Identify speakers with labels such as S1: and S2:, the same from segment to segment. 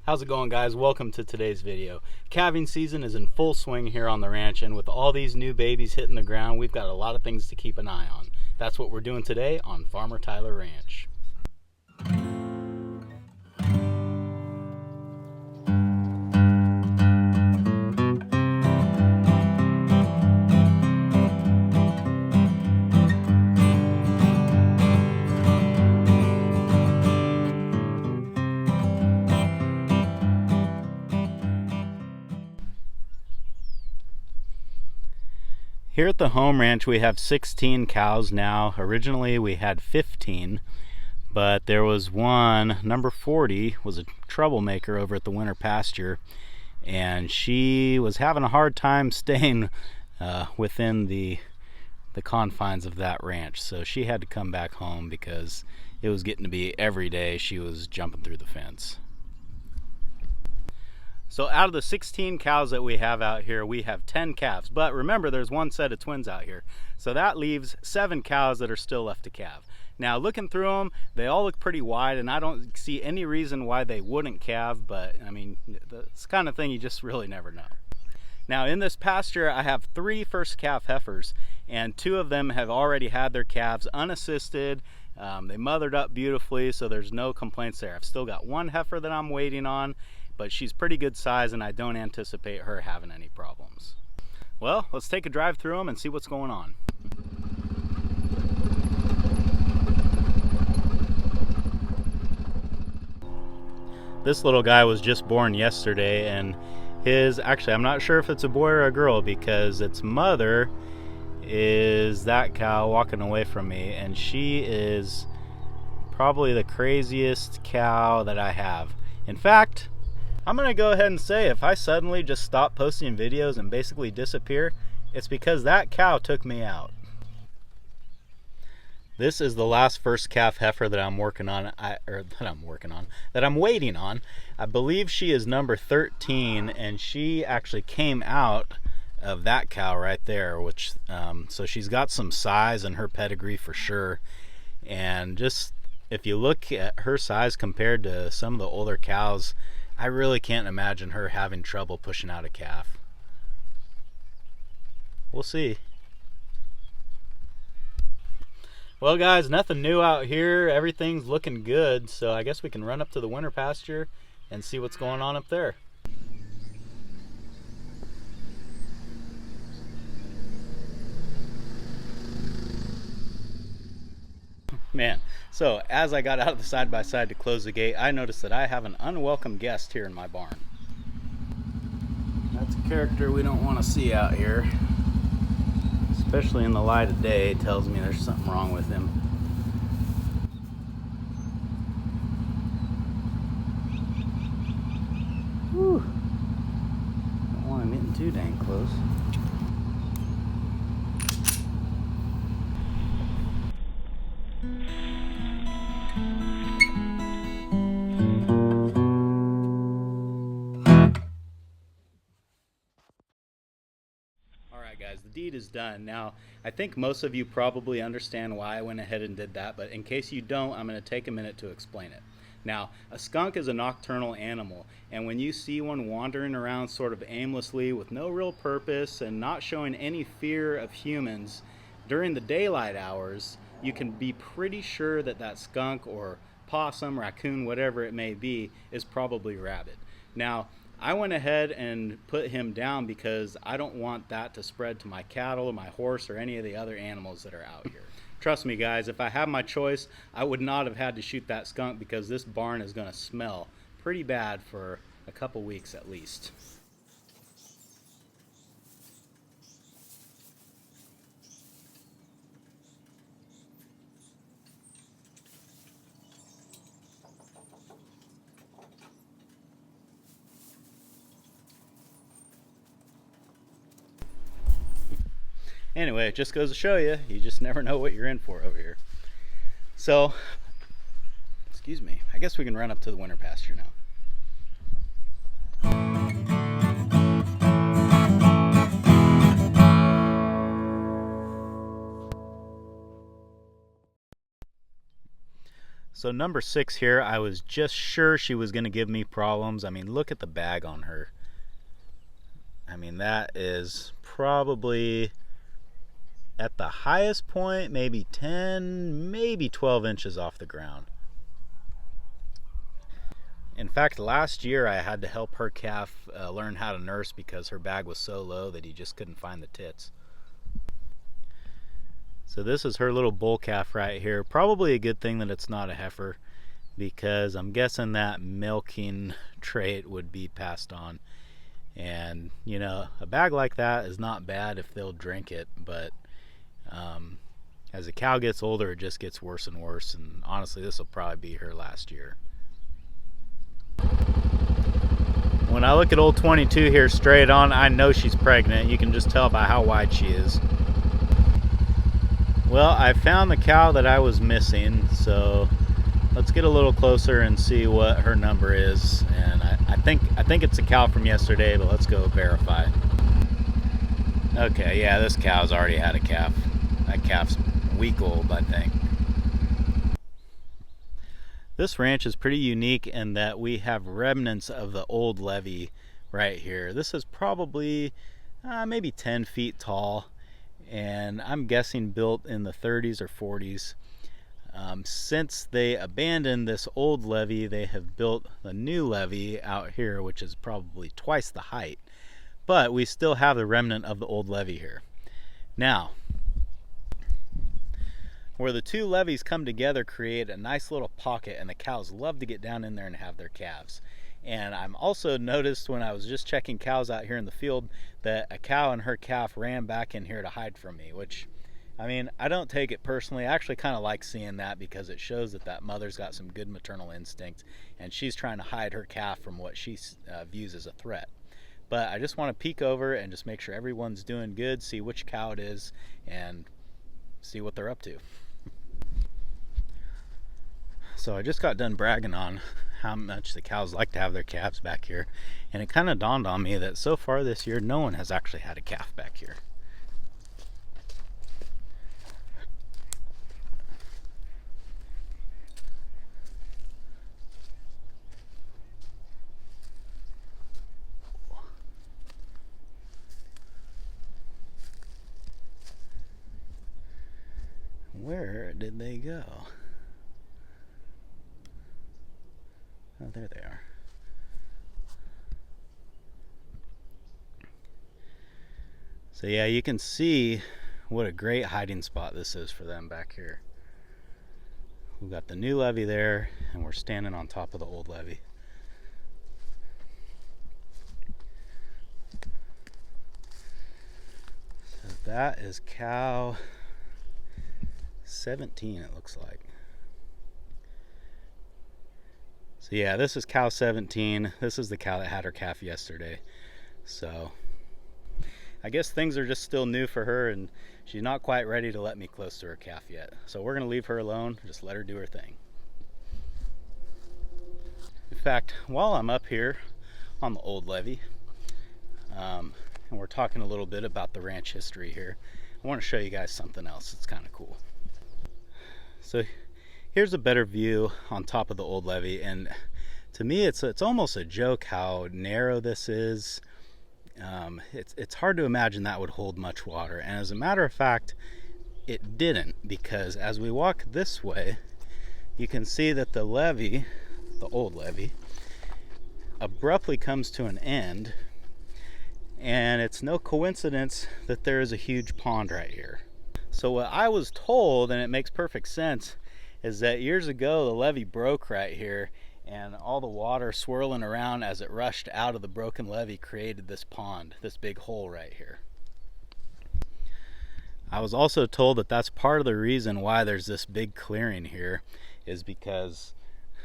S1: How's it going, guys? Welcome to today's video. Calving season is in full swing here on the ranch, and with all these new babies hitting the ground, we've got a lot of things to keep an eye on. That's what we're doing today on Farmer Tyler Ranch. Here at the home ranch we have 16 cows now. Originally we had 15, but there was one, number 40, was a troublemaker over at the winter pasture, and she was having a hard time staying within the confines of that ranch. So she had to come back home because it was getting to be every day she was jumping through the fence. So out of the 16 cows that we have out here, we have 10 calves. But remember, there's one set of twins out here. So that leaves 7 cows that are still left to calve. Now, looking through them, they all look pretty wide, and I don't see any reason why they wouldn't calve, but I mean, it's the kind of thing you just really never know. Now, in this pasture, I have 3 first calf heifers, and 2 of them have already had their calves unassisted. They mothered up beautifully, so there's no complaints there. I've still got 1 heifer that I'm waiting on, but she's pretty good size and I don't anticipate her having any problems. Well, let's take a drive through them and see what's going on. This little guy was just born yesterday, and actually I'm not sure if it's a boy or a girl because its mother is that cow walking away from me, and she is probably the craziest cow that I have. In fact, I'm gonna go ahead and say if I suddenly just stop posting videos and basically disappear, it's because that cow took me out. This is the last first calf heifer that I'm waiting on. I believe she is number 13, and she actually came out of that cow right there, which so she's got some size in her pedigree for sure. And just if you look at her size compared to some of the older cows, I really can't imagine her having trouble pushing out a calf. We'll see. Well, guys, nothing new out here. Everything's looking good, so I guess we can run up to the winter pasture and see what's going on up there. Man, so as I got out of the side-by-side to close the gate, I noticed that I have an unwelcome guest here in my barn. That's a character we don't want to see out here, especially in the light of day. It tells me there's something wrong with him. Whew. Don't want him getting too dang close. Alright guys, the deed is done. Now, I think most of you probably understand why I went ahead and did that, but in case you don't, I'm going to take a minute to explain it. Now, a skunk is a nocturnal animal, and when you see one wandering around sort of aimlessly with no real purpose and not showing any fear of humans during the daylight hours, you can be pretty sure that that skunk or possum, raccoon, whatever it may be, is probably rabid. Now, I went ahead and put him down because I don't want that to spread to my cattle, my horse, or any of the other animals that are out here. Trust me, guys, if I had my choice, I would not have had to shoot that skunk because this barn is going to smell pretty bad for a couple weeks at least. Anyway, it just goes to show you, you just never know what you're in for over here. So, excuse me, I guess we can run up to the winter pasture now. So number 6 here, I was just sure she was going to give me problems. I mean, look at the bag on her. I mean, that is probably at the highest point maybe 10, maybe 12 inches off the ground. In fact, last year I had to help her calf learn how to nurse because her bag was so low that he just couldn't find the tits. So this is her little bull calf right here. Probably a good thing that it's not a heifer, because I'm guessing that milking trait would be passed on. And you know, a bag like that is not bad if they'll drink it, but as a cow gets older, it just gets worse and worse. And honestly, this will probably be her last year. When I look at old 22 here straight on, I know she's pregnant. You can just tell by how wide she is. Well, I found the cow that I was missing, so let's get a little closer and see what her number is. And I think it's a cow from yesterday, but let's go verify. Okay, yeah, this cow's already had a calf. That calf's a week old, I think. This ranch is pretty unique in that we have remnants of the old levee right here. This is probably maybe 10 feet tall, and I'm guessing built in the 30s or 40s. Since they abandoned this old levee, they have built a new levee out here, which is probably twice the height. But we still have the remnant of the old levee here. Now, where the two levees come together create a nice little pocket, and the cows love to get down in there and have their calves. And I'm also noticed when I was just checking cows out here in the field that a cow and her calf ran back in here to hide from me, which, I mean, I don't take it personally. I actually kind of like seeing that because it shows that that mother's got some good maternal instincts and she's trying to hide her calf from what she views as a threat. But I just want to peek over and just make sure everyone's doing good, see which cow it is, and see what they're up to. So I just got done bragging on how much the cows like to have their calves back here, and it kind of dawned on me that so far this year no one has actually had a calf back here. Where did they go? Oh, there they are. So yeah, you can see what a great hiding spot this is for them back here. We've got the new levee there, and we're standing on top of the old levee. So that is cow 17, it looks like. So yeah, this is cow 17. This is the cow that had her calf yesterday. So I guess things are just still new for her, and she's not quite ready to let me close to her calf yet. So we're gonna leave her alone, just let her do her thing. In fact, while I'm up here on the old levee, and we're talking a little bit about the ranch history here, I want to show you guys something else that's kind of cool. So here's a better view on top of the old levee, and to me it's almost a joke how narrow this is. It's hard to imagine that would hold much water, and as a matter of fact it didn't, because as we walk this way you can see that the levee, the old levee, abruptly comes to an end, and it's no coincidence that there is a huge pond right here. So what I was told, and it makes perfect sense, is that years ago the levee broke right here, and all the water swirling around as it rushed out of the broken levee created this pond, this big hole right here. I was also told that that's part of the reason why there's this big clearing here, is because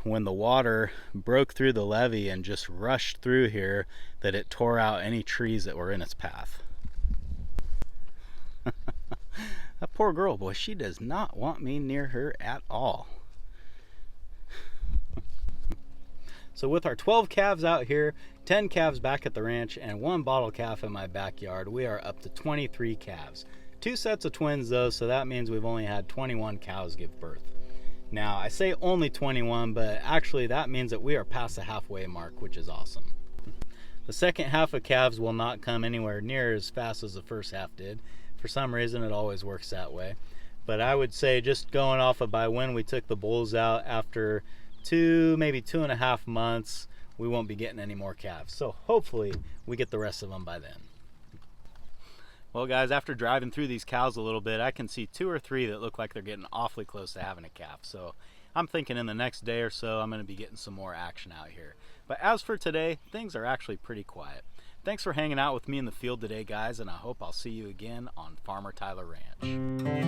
S1: when the water broke through the levee and just rushed through here, that it tore out any trees that were in its path. That poor girl, boy, she does not want me near her at all. So with our 12 calves out here, 10 calves back at the ranch, and 1 bottle calf in my backyard, we are up to 23 calves. 2 sets of twins though, so that means we've only had 21 cows give birth. Now, I say only 21, but actually that means that we are past the halfway mark, which is awesome. The second half of calves will not come anywhere near as fast as the first half did. For some reason, it always works that way. But I would say, just going off of by when we took the bulls out, after maybe 2.5 months, we won't be getting any more calves. So hopefully we get the rest of them by then. Well guys, after driving through these cows a little bit, I can see 2 or 3 that look like they're getting awfully close to having a calf. So I'm thinking in the next day or so I'm going to be getting some more action out here. But as for today, things are actually pretty quiet. Thanks for hanging out with me in the field today, guys, and I hope I'll see you again on Farmer Tyler Ranch.